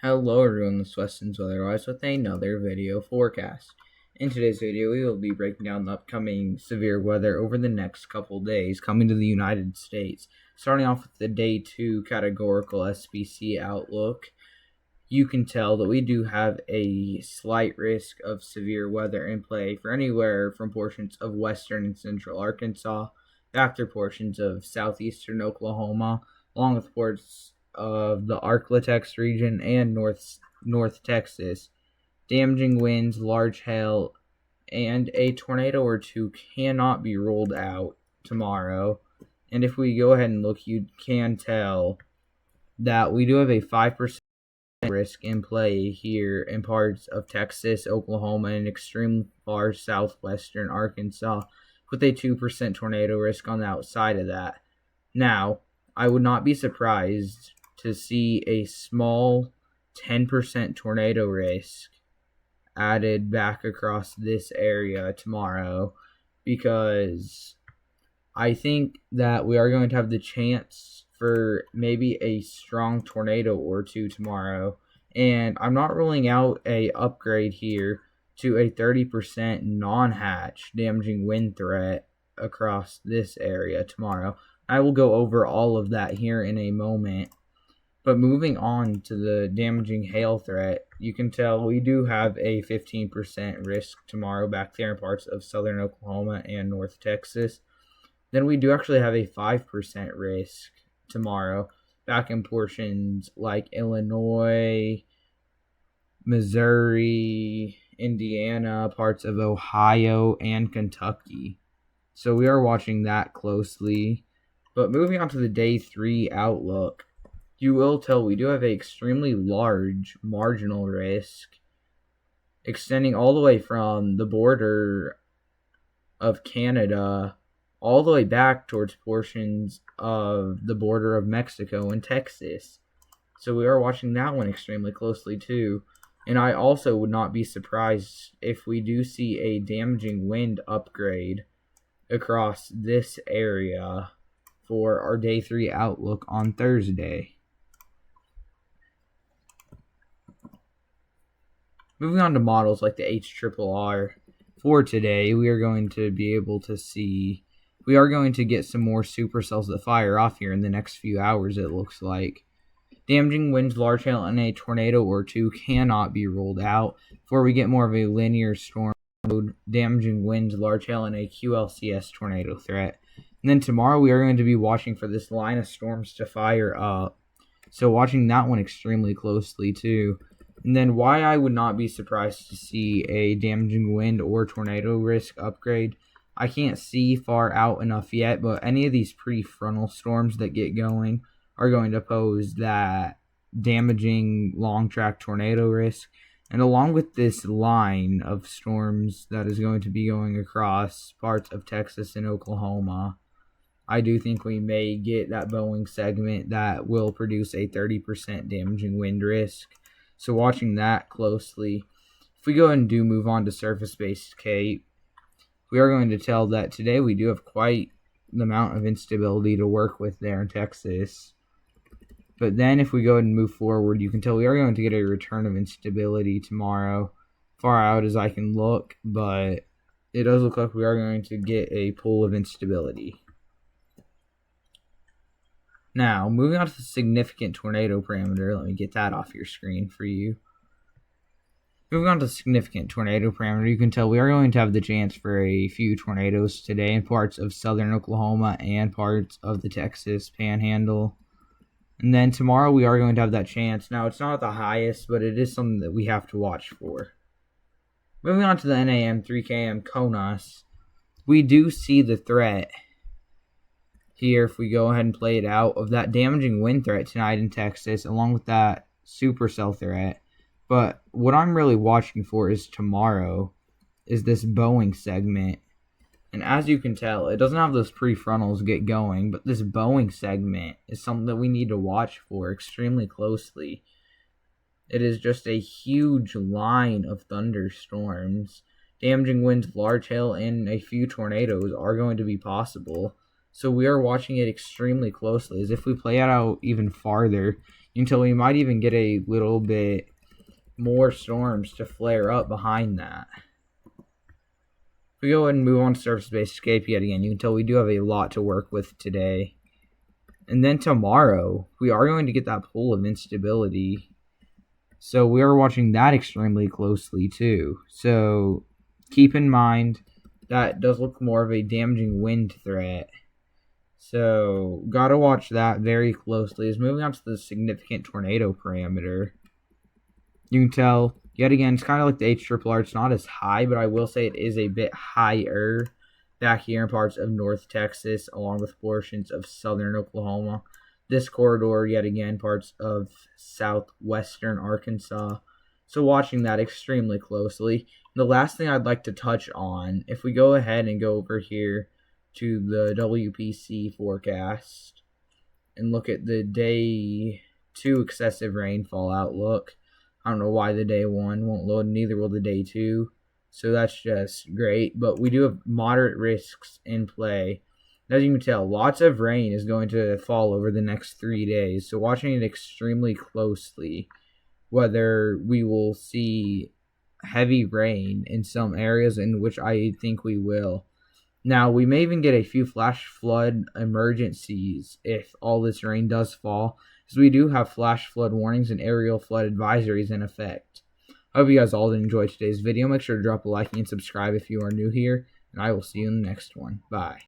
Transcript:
Hello everyone, this is Weston's Weatherwise with another video forecast. In today's video, we will be breaking down the upcoming severe weather over the next couple days coming to the United States. Starting off with the Day 2 categorical SPC outlook, you can tell that we do have a slight risk of severe weather in play for anywhere from portions of western and central Arkansas back to portions of southeastern Oklahoma, along with parts of the Arklatex region and North Texas. Damaging winds, large hail, and a tornado or two cannot be ruled out tomorrow. And if we go ahead and look, you can tell that we do have a 5% risk in play here in parts of Texas, Oklahoma, and extreme far southwestern Arkansas, with a 2% tornado risk on the outside of that. Now, I would not be surprised to see a small 10% tornado risk added back across this area tomorrow, because I think that we are going to have the chance for maybe a strong tornado or two tomorrow, and I'm not ruling out a upgrade here to a 30% non-hatch damaging wind threat across this area tomorrow. I will go over all of that here in a moment. But moving on to the damaging hail threat, you can tell we do have a 15% risk tomorrow back there in parts of southern Oklahoma and North Texas. Then we do actually have a 5% risk tomorrow back in portions like Illinois, Missouri, Indiana, parts of Ohio, and Kentucky. So we are watching that closely. But moving on to the Day 3 outlook, you will tell we do have an extremely large marginal risk extending all the way from the border of Canada all the way back towards portions of the border of Mexico and Texas. So we are watching that one extremely closely too. And I also would not be surprised if we do see a damaging wind upgrade across this area for our Day 3 outlook on Thursday. Moving on to models like the HRRR, for today, we are going to be able to see, we are going to get some more supercells that fire off here in the next few hours, it looks like. Damaging winds, large hail, and a tornado or two cannot be ruled out before we get more of a linear storm mode, damaging winds, large hail, and a QLCS tornado threat. And then tomorrow we are going to be watching for this line of storms to fire up. So watching that one extremely closely too. And then why I would not be surprised to see a damaging wind or tornado risk upgrade. I can't see far out enough yet, but any of these prefrontal storms that get going are going to pose that damaging long track tornado risk. And along with this line of storms that is going to be going across parts of Texas and Oklahoma, I do think we may get that Boeing segment that will produce a 30% damaging wind risk. So watching that closely. If we go ahead and do move on to surface-based Cape, we are going to tell that today we do have quite the amount of instability to work with there in Texas. But then if we go ahead and move forward, you can tell we are going to get a return of instability tomorrow. Far out as I can look, but it does look like we are going to get a pool of instability. Now, moving on to the significant tornado parameter. Let me get that off your screen for you. Moving on to the significant tornado parameter, you can tell we are going to have the chance for a few tornadoes today in parts of southern Oklahoma and parts of the Texas Panhandle. And then tomorrow we are going to have that chance. Now, it's not the highest, but it is something that we have to watch for. Moving on to the NAM 3KM CONUS, we do see the threat here, if we go ahead and play it out, of that damaging wind threat tonight in Texas, along with that supercell threat. But what I'm really watching for is tomorrow, is this Boeing segment. And as you can tell, it doesn't have those prefrontals get going, but this Boeing segment is something that we need to watch for extremely closely. It is just a huge line of thunderstorms. Damaging winds, large hail, and a few tornadoes are going to be possible. So we are watching it extremely closely, as if we play it out even farther, until we might even get a little bit more storms to flare up behind that. If we go ahead and move on to surface-based escape yet again, you can tell we do have a lot to work with today. And then tomorrow, we are going to get that pull of instability. So we are watching that extremely closely too. So keep in mind that does look more of a damaging wind threat. So gotta watch that very closely. Is moving on to the significant tornado parameter. You can tell, yet again, it's kind of like the HRRR. It's not as high, but I will say it is a bit higher back here in parts of North Texas, along with portions of southern Oklahoma. This corridor, yet again, parts of southwestern Arkansas. So watching that extremely closely. The last thing I'd like to touch on, if we go ahead and go over here to the WPC forecast and look at the day 2 excessive rainfall outlook. I don't know why the day 1 won't load, neither will the day 2. So that's just great. But we do have moderate risks in play. As you can tell, lots of rain is going to fall over the next 3 days. So watching it extremely closely, whether we will see heavy rain in some areas, in which I think we will. Now, we may even get a few flash flood emergencies if all this rain does fall, because we do have flash flood warnings and aerial flood advisories in effect. I hope you guys all enjoyed today's video. Make sure to drop a like and subscribe if you are new here, and I will see you in the next one. Bye.